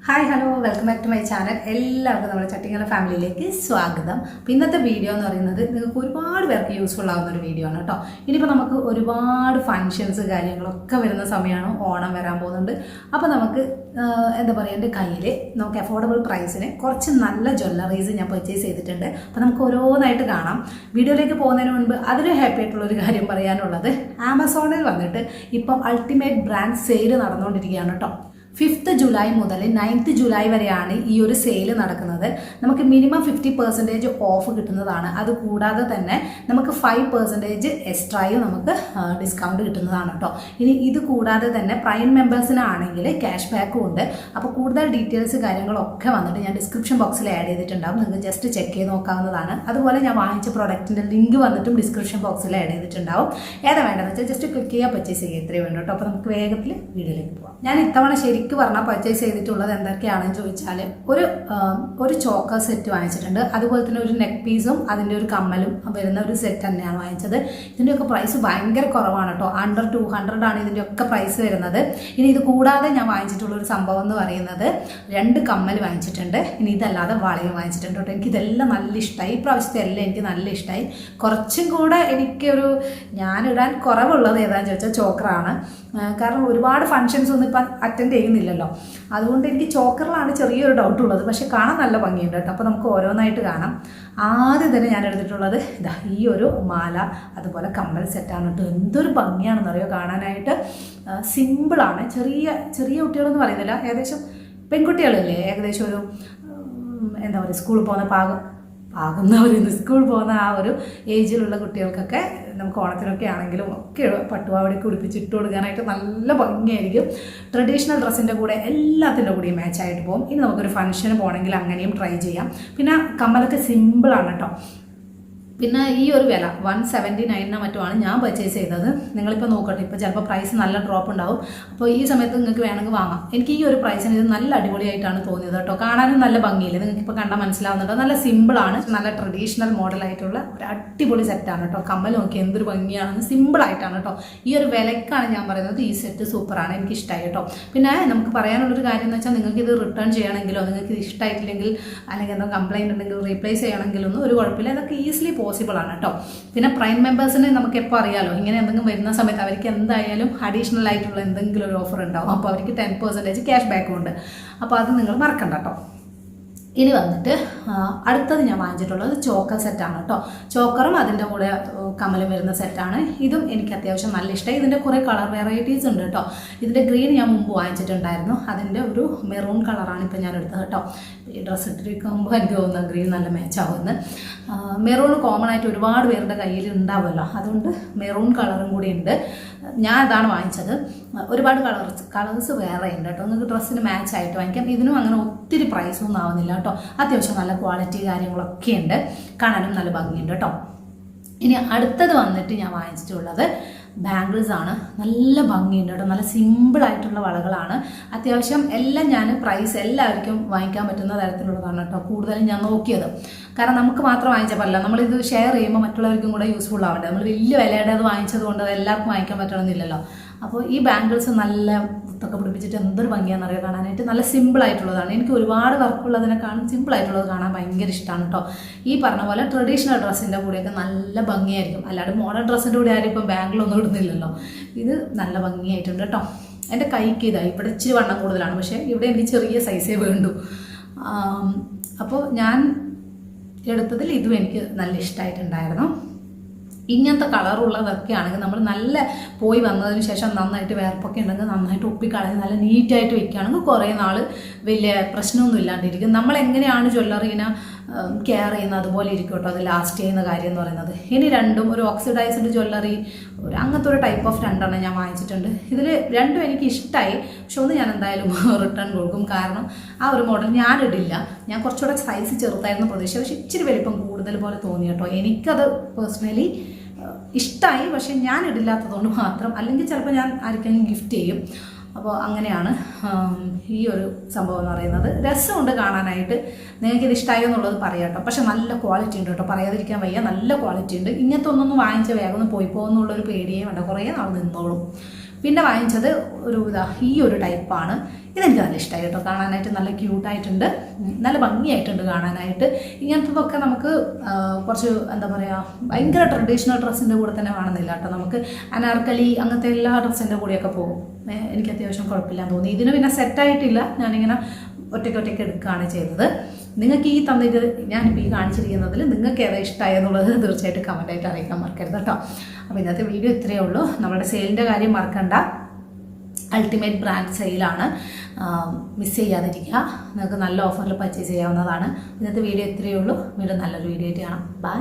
Hi hello welcome back to my channel. എല്ലാവർക്കും നമ്മുടെ ചട്ടിങ്ങല ഫാമിലിയിലേക്ക് സ്വാഗതം. അപ്പോൾ ഇന്നത്തെ വീഡിയോ എന്ന് പറയുന്നത് നിങ്ങൾക്ക് ഒരുപാട് പേർക്ക് യൂസ്ഫുൾ ആവുന്ന ഒരു വീഡിയോ ആണ് കേട്ടോ. ഇനിയിപ്പോൾ നമുക്ക് ഒരുപാട് ഫങ്ഷൻസ് കാര്യങ്ങളൊക്കെ വരുന്ന സമയമാണ്, ഓണം വരാൻ പോകുന്നുണ്ട്. അപ്പോൾ നമുക്ക് എന്താ പറയുക, എൻ്റെ കയ്യിൽ നമുക്ക് അഫോർഡബിൾ പ്രൈസിന് കുറച്ച് നല്ല ജ്വല്ലറീസ് ഞാൻ പർച്ചേസ് ചെയ്തിട്ടുണ്ട്. അപ്പോൾ നമുക്ക് ഓരോന്നായിട്ട് കാണാം. വീഡിയോയിലേക്ക് പോകുന്നതിന് മുൻപ് അതിൽ ഹാപ്പി ആയിട്ടുള്ളൊരു കാര്യം പറയാനുള്ളത്, ആമസോണിൽ വന്നിട്ട് ഇപ്പം അൾട്ടിമേറ്റ് ബ്രാൻഡ് സെയിൽ നടന്നുകൊണ്ടിരിക്കുകയാണ് കേട്ടോ. 5th ജൂലൈ മുതൽ 9th ജൂലൈ വരെയാണ് ഈ ഒരു സെയിൽ നടക്കുന്നത്. നമുക്ക് മിനിമം 50% ഓഫ് കിട്ടുന്നതാണ്. അതുകൂടാതെ തന്നെ നമുക്ക് 5% എക്സ്ട്രായും നമുക്ക് ഡിസ്കൗണ്ട് കിട്ടുന്നതാണ് കേട്ടോ. ഇനി ഇത് കൂടാതെ തന്നെ പ്രൈം മെമ്പേഴ്സിനാണെങ്കിൽ ക്യാഷ് ബാക്കും ഉണ്ട്. അപ്പോൾ കൂടുതൽ ഡീറ്റെയിൽസ് കാര്യങ്ങളൊക്കെ വന്നിട്ട് ഞാൻ ഡിസ്ക്രിപ്ഷൻ ബോക്സിൽ ആഡ് ചെയ്തിട്ടുണ്ടാവും. നിങ്ങൾക്ക് ജസ്റ്റ് ചെക്ക് ചെയ്ത് നോക്കാവുന്നതാണ്. അതുപോലെ ഞാൻ വാങ്ങിച്ച പ്രോഡക്റ്റിൻ്റെ ലിങ്ക് വന്നിട്ടും ഡിസ്ക്രിപ്ഷൻ ബോക്സിൽ ആഡ് ചെയ്തിട്ടുണ്ടാവും. ഏതാ വേണ്ടതെന്ന് വെച്ചാൽ ജസ്റ്റ് ക്ലിക്ക് ചെയ്യുക, പർച്ചേസ് ചെയ്യുക, ഇത്രയും വേണ്ട കേട്ടോ. അപ്പോൾ നമുക്ക് വേഗത്തിൽ വീഡിയോയിലേക്ക് പോകാം. ഞാൻ ഇത്തവണ ശരിക്കും പറഞ്ഞാൽ പർച്ചേസ് ചെയ്തിട്ടുള്ളത് എന്തൊക്കെയാണെന്ന് ചോദിച്ചാൽ, ഒരു ചോക്കർ സെറ്റ് വാങ്ങിച്ചിട്ടുണ്ട്. അതുപോലെ തന്നെ ഒരു നെക്ക് പീസും അതിൻ്റെ ഒരു കമ്മലും വരുന്ന ഒരു സെറ്റ് തന്നെയാണ് വാങ്ങിച്ചത്. ഇതിൻ്റെയൊക്കെ പ്രൈസ് ഭയങ്കര കുറവാണ് കേട്ടോ. അണ്ടർ 200 ആണ് ഇതിൻ്റെയൊക്കെ പ്രൈസ് വരുന്നത്. ഇനി ഇത് കൂടാതെ ഞാൻ വാങ്ങിച്ചിട്ടുള്ളൊരു സംഭവം എന്ന് പറയുന്നത് 2 കമ്മൽ വാങ്ങിച്ചിട്ടുണ്ട്. ഇനി ഇതല്ലാതെ വളയും വാങ്ങിച്ചിട്ടുണ്ട് കേട്ടോ. എനിക്കിതെല്ലാം നല്ല ഇഷ്ടമായി. ഈ പ്രാവശ്യത്തെ എല്ലാം എനിക്ക് നല്ല ഇഷ്ടമായി. കുറച്ചും കൂടെ എനിക്കൊരു ഞാനിടാൻ കുറവുള്ളത് ഏതാണെന്ന് ചോദിച്ചാൽ ചോക്കറാണ്. കാരണം ഒരുപാട് ഫങ്ഷൻസ് ഒന്നും ഇപ്പം അറ്റൻഡ് ചെയ്യുന്നില്ലല്ലോ. അതുകൊണ്ട് എനിക്ക് ചോക്കറിലാണ് ചെറിയൊരു ഡൗട്ട് ഉള്ളത്. പക്ഷെ കാണാൻ നല്ല ഭംഗിയുണ്ട് കേട്ടോ. അപ്പോൾ നമുക്ക് ഓരോന്നായിട്ട് കാണാം. ആദ്യം തന്നെ ഞാൻ എടുത്തിട്ടുള്ളത് ഇതാ ഈ ഒരു മാല, അതുപോലെ കമ്മൽ സെറ്റാണ് കേട്ടോ. എന്തൊരു ഭംഗിയാണെന്നറിയോ കാണാനായിട്ട്. സിമ്പിളാണ്. ചെറിയ കുട്ടികളെന്ന് പറയുന്നില്ല, ഏകദേശം പെൺകുട്ടികളല്ലേ, ഏകദേശം ഒരു എന്താ പറയുക, സ്കൂളിൽ പോകുന്ന സ്കൂളിൽ പോകുന്ന ആ ഒരു ഏജിലുള്ള കുട്ടികൾക്കൊക്കെ നമുക്ക് ഓണത്തിനൊക്കെ ആണെങ്കിലും ഒക്കെ പട്ടുപാവാടയൊക്കെ ഉടുപ്പിച്ചിട്ട് കൊടുക്കാനായിട്ട് നല്ല ഭംഗിയായിരിക്കും. ട്രഡീഷണൽ ഡ്രസ്സിൻ്റെ കൂടെ എല്ലാത്തിൻ്റെ കൂടെയും മാച്ചായിട്ട് പോകും. ഇനി നമുക്കൊരു ഫംഗ്ഷന് പോകണമെങ്കിൽ അങ്ങനെയും ട്രൈ ചെയ്യാം. പിന്നെ കമ്മലൊക്കെ സിമ്പിളാണ് കേട്ടോ. പിന്നെ ഈ ഒരു വില 179 മറ്റുമാണ് ഞാൻ പർച്ചേസ് ചെയ്തത്. നിങ്ങളിപ്പോൾ നോക്കട്ടെ, ഇപ്പോൾ ചിലപ്പോൾ പ്രൈസ് നല്ല ഡ്രോപ്പ് ഉണ്ടാവും. അപ്പോൾ ഈ സമയത്ത് നിങ്ങൾക്ക് വേണമെങ്കിൽ വാങ്ങാം. എനിക്ക് ഈ ഒരു പ്രൈസിന് ഇത് നല്ല അടിപൊളിയായിട്ടാണ് തോന്നിയത് കേട്ടോ. കാണാനും നല്ല ഭംഗിയില്ല, നിങ്ങൾക്കിപ്പോൾ കണ്ടാൽ മനസ്സിലാവുന്നുണ്ടോ. നല്ല സിമ്പിളാണ്, നല്ല ട്രഡീഷണൽ മോഡലായിട്ടുള്ള ഒരു അടിപൊളി സെറ്റാണ് കേട്ടോ. കമ്മൽ നോക്കി എന്തൊരു ഭംഗിയാണെന്ന്, സിമ്പിളായിട്ടാണ് കേട്ടോ. ഈ ഒരു വിലക്കാണ് ഞാൻ പറയുന്നത് ഈ സെറ്റ് സൂപ്പറാണ്, എനിക്ക് ഇഷ്ടമായി കേട്ടോ. പിന്നെ നമുക്ക് പറയാനുള്ളൊരു കാര്യം എന്ന് വെച്ചാൽ, നിങ്ങൾക്ക് ഇത് റിട്ടേൺ ചെയ്യണമെങ്കിലോ നിങ്ങൾക്ക് ഇത് ഇഷ്ടമായിട്ടില്ലെങ്കിൽ അല്ലെങ്കിൽ എന്തോ കംപ്ലയിൻ്റ് ഉണ്ടെങ്കിൽ റീപ്ലേസ് ചെയ്യണമെങ്കിലൊന്നും ഒരു കുഴപ്പമില്ല. ഇതൊക്കെ ഈസിലി പോസിബിൾ ആണ് കേട്ടോ. പിന്നെ പ്രൈം മെമ്പേഴ്സിന് നമുക്ക് എപ്പോൾ അറിയാലോ, ഇങ്ങനെ എന്തെങ്കിലും വരുന്ന സമയത്ത് അവർക്ക് എന്തായാലും അഡീഷണൽ ആയിട്ടുള്ള എന്തെങ്കിലും ഒരു ഓഫർ ഉണ്ടാവും. അപ്പോൾ അവർക്ക് 10% ക്യാഷ് ബാക്കും ഉണ്ട്. അപ്പോൾ അത് നിങ്ങൾ മറക്കണ്ട കേട്ടോ. ഇനി വന്നിട്ട് അടുത്തത് ഞാൻ വാങ്ങിച്ചിട്ടുള്ളത് ചോക്കർ സെറ്റാണ് കേട്ടോ. ചോക്കറും അതിൻ്റെ കൂടെ കമ്മലും വരുന്ന സെറ്റാണ്. ഇതും എനിക്ക് അത്യാവശ്യം നല്ല ഇഷ്ടമായി. ഇതിൻ്റെ കുറേ കളർ വെറൈറ്റീസ് ഉണ്ട് കേട്ടോ. ഇതിൻ്റെ ഗ്രീൻ ഞാൻ മുമ്പ് വാങ്ങിച്ചിട്ടുണ്ടായിരുന്നു. അതിൻ്റെ ഒരു മെറൂൺ കളറാണ് ഇപ്പോൾ ഞാൻ എടുത്തത് കേട്ടോ. ഈ ഡ്രസ്സ് ഇട്ടിരിക്കുമ്പോൾ എനിക്ക് തോന്നുന്നത് ഗ്രീൻ നല്ല മാച്ചാവുമെന്ന്. മെറൂൺ കോമൺ ആയിട്ട് ഒരുപാട് പേരുടെ കയ്യിൽ ഉണ്ടാവുമല്ലോ, അതുകൊണ്ട് മെറൂൺ കളറും കൂടി ഉണ്ട്. ഞാൻ അതാണ് വാങ്ങിച്ചത്. ഒരുപാട് കളേഴ്സ് വേറെ ഉണ്ട് കേട്ടോ. നിങ്ങൾക്ക് ഡ്രസ്സിന് മാച്ച് ആയിട്ട് വാങ്ങിക്കാം. ഇതിനും അങ്ങനെ ഒത്തിരി പ്രൈസൊന്നും ആവുന്നില്ല കേട്ടോ. അത്യാവശ്യം നല്ല ക്വാളിറ്റി കാര്യങ്ങളൊക്കെ ഉണ്ട്, കാണാനും നല്ല ഭംഗിയുണ്ട് കേട്ടോ. ഇനി അടുത്തത് വന്നിട്ട് ഞാൻ വാങ്ങിച്ചിട്ടുള്ളത് ബാംഗിൾസ് ആണ്. നല്ല ഭംഗിയുണ്ട് കേട്ടോ. നല്ല സിമ്പിളായിട്ടുള്ള വളകളാണ്. അത്യാവശ്യം എല്ലാം ഞാൻ പ്രൈസ് എല്ലാവർക്കും വാങ്ങിക്കാൻ പറ്റുന്ന തരത്തിലുള്ളതാണ് കേട്ടോ കൂടുതലും ഞാൻ നോക്കിയത്. കാരണം നമുക്ക് മാത്രം വാങ്ങിച്ചാൽ പറ്റില്ല, നമ്മളിത് ഷെയർ ചെയ്യുമ്പോൾ മറ്റുള്ളവർക്കും കൂടെ യൂസ്ഫുൾ ആവണ്ടേ. നമ്മൾ വലിയ വിലയുടെ അത് വാങ്ങിച്ചത് കൊണ്ട് അത് എല്ലാവർക്കും വാങ്ങിക്കാൻ പറ്റണമെന്നില്ലല്ലോ. അപ്പോൾ ഈ ബാംഗിൾസ് നല്ല മുത്തൊക്കെ പിടിപ്പിച്ചിട്ട് എന്തൊരു ഭംഗിയാണെന്നറിയാം കാണാനായിട്ട്. നല്ല സിമ്പിളായിട്ടുള്ളതാണ്. എനിക്ക് ഒരുപാട് വർക്കുള്ളതിനെക്കാളും സിമ്പിളായിട്ടുള്ളത് കാണാൻ ഭയങ്കര ഇഷ്ടമാണ് കേട്ടോ. ഈ പറഞ്ഞ പോലെ ട്രഡീഷണൽ ഡ്രസ്സിൻ്റെ കൂടെയൊക്കെ നല്ല ഭംഗിയായിരിക്കും. അല്ലാണ്ട് മോഡേൺ ഡ്രസ്സിൻ്റെ കൂടെ ആരും ഇപ്പം ബാംഗിളൊന്നും ഇടുന്നില്ലല്ലോ. ഇത് നല്ല ഭംഗിയായിട്ടുണ്ട് കേട്ടോ. എൻ്റെ കൈക്ക് ഇതായി ഇവിടെ ഇച്ചിരി വണ്ണം കൂടുതലാണ്, പക്ഷേ ഇവിടെ എനിക്ക് ചെറിയ സൈസേ വേണ്ടു. അപ്പോൾ ഞാൻ എടുത്തതിൽ ഇതും എനിക്ക് നല്ല ഇഷ്ടമായിട്ടുണ്ടായിരുന്നു. ഇങ്ങനത്തെ കളറുള്ളതൊക്കെ ആണെങ്കിൽ നമ്മൾ നല്ല പോയി വന്നതിന് ശേഷം നന്നായിട്ട് വേർപ്പൊക്കെ ഉണ്ടെങ്കിൽ നന്നായിട്ട് ഒപ്പിക്കളഞ്ഞ് നല്ല നീറ്റായിട്ട് വെക്കുകയാണെങ്കിൽ കുറേ നാൾ വലിയ പ്രശ്നമൊന്നും ഇല്ലാണ്ടിരിക്കും. നമ്മളെങ്ങനെയാണ് ജ്വല്ലറീനെ കെയർ ചെയ്യുന്നത് അതുപോലെ ഇരിക്കും കേട്ടോ അത് ലാസ്റ്റ് ചെയ്യുന്ന കാര്യം എന്ന് പറയുന്നത്. ഇനി രണ്ടും ഒരു ഓക്സിഡൈസ്ഡ് ജ്വല്ലറി, അങ്ങനത്തെ ഒരു ടൈപ്പ് ഓഫ് 2 ഞാൻ വാങ്ങിച്ചിട്ടുണ്ട്. ഇതിൽ 2 എനിക്ക് ഇഷ്ടമായി. പക്ഷെ ഒന്ന് ഞാൻ എന്തായാലും റിട്ടേൺ കൊടുക്കും. കാരണം ആ ഒരു മോഡൽ ഞാനിടില്ല. ഞാൻ കുറച്ചുകൂടെ സൈസ് ചെറുതായിരുന്നു പ്രതീക്ഷ, പക്ഷെ ഇച്ചിരി വലിപ്പം കൂടുതൽ പോലെ തോന്നി കേട്ടോ. എനിക്കത് പേഴ്സണലി ഇഷ്ടമായി, പക്ഷെ ഞാൻ ഇടില്ലാത്തതുകൊണ്ട് മാത്രം. അല്ലെങ്കിൽ ചിലപ്പോൾ ഞാൻ ആർക്കെങ്കിലും ഗിഫ്റ്റ് ചെയ്യും. അപ്പോൾ അങ്ങനെയാണ് ഈ ഒരു സംഭവം എന്ന് പറയുന്നത്. രസമുണ്ട് കാണാനായിട്ട്. നിങ്ങൾക്കിത് ഇഷ്ടമായോ എന്നുള്ളത് പറയാം കേട്ടോ. പക്ഷെ നല്ല ക്വാളിറ്റി ഉണ്ട് കേട്ടോ, പറയാതിരിക്കാൻ വയ്യ. നല്ല ക്വാളിറ്റി ഉണ്ട്. ഇങ്ങനത്തെ ഒന്നൊന്നും വാങ്ങിച്ച വേഗം ഒന്ന് പോയി പോകുന്നുള്ളൊരു പേടിയേ വേണ്ട, കുറേ നാൾ നിന്നോളും. പിന്നെ വാങ്ങിച്ചത് ഈ ഒരു ടൈപ്പാണ്. ഇതെനിക്ക് നല്ല ഇഷ്ടമായി കേട്ടോ. കാണാനായിട്ട് നല്ല ക്യൂട്ടായിട്ടുണ്ട്, നല്ല ഭംഗിയായിട്ടുണ്ട് കാണാനായിട്ട്. ഇങ്ങനത്തതൊക്കെ നമുക്ക് കുറച്ച് എന്താ പറയുക, ഭയങ്കര ട്രഡീഷണൽ ഡ്രസ്സിൻ്റെ കൂടെ തന്നെ വേണമെന്നില്ല കേട്ടോ. നമുക്ക് അനാർക്കലി അങ്ങനത്തെ എല്ലാ ഡ്രസ്സിൻ്റെ കൂടെയൊക്കെ പോകും. എനിക്ക് അത്യാവശ്യം കുഴപ്പമില്ലാന്ന് തോന്നി. ഇതിന് പിന്നെ സെറ്റായിട്ടില്ല, ഞാനിങ്ങനെ ഒറ്റയ്ക്ക് എടുക്കുകയാണ് ചെയ്തത്. നിങ്ങൾക്ക് ഈ തന്നിട്ട് ഞാനിപ്പോൾ ഈ കാണിച്ചിരിക്കുന്നതിൽ നിങ്ങൾക്ക് ഏതാ ഇഷ്ടമായെന്നുള്ളത് തീർച്ചയായിട്ടും കമൻറ്റായിട്ട് അറിയിക്കാൻ മറക്കരുത് കേട്ടോ. അപ്പോൾ ഇന്നത്തെ വീഡിയോ ഇത്രയേ ഉള്ളൂ. നമ്മുടെ സെയിലിൻ്റെ കാര്യം മറക്കണ്ട, അൾട്ടിമേറ്റ് ബ്രാൻഡ് സെയിലാണ്, മിസ് ചെയ്യാതിരിക്കുക. നിങ്ങൾക്ക് നല്ല ഓഫറിൽ പർച്ചേസ് ചെയ്യാവുന്നതാണ്. ഇന്നത്തെ വീഡിയോ ഇത്രയേ ഉള്ളൂ. വീണ്ടും നല്ലൊരു വീഡിയോ ആയിട്ട് കാണാം. ബൈ.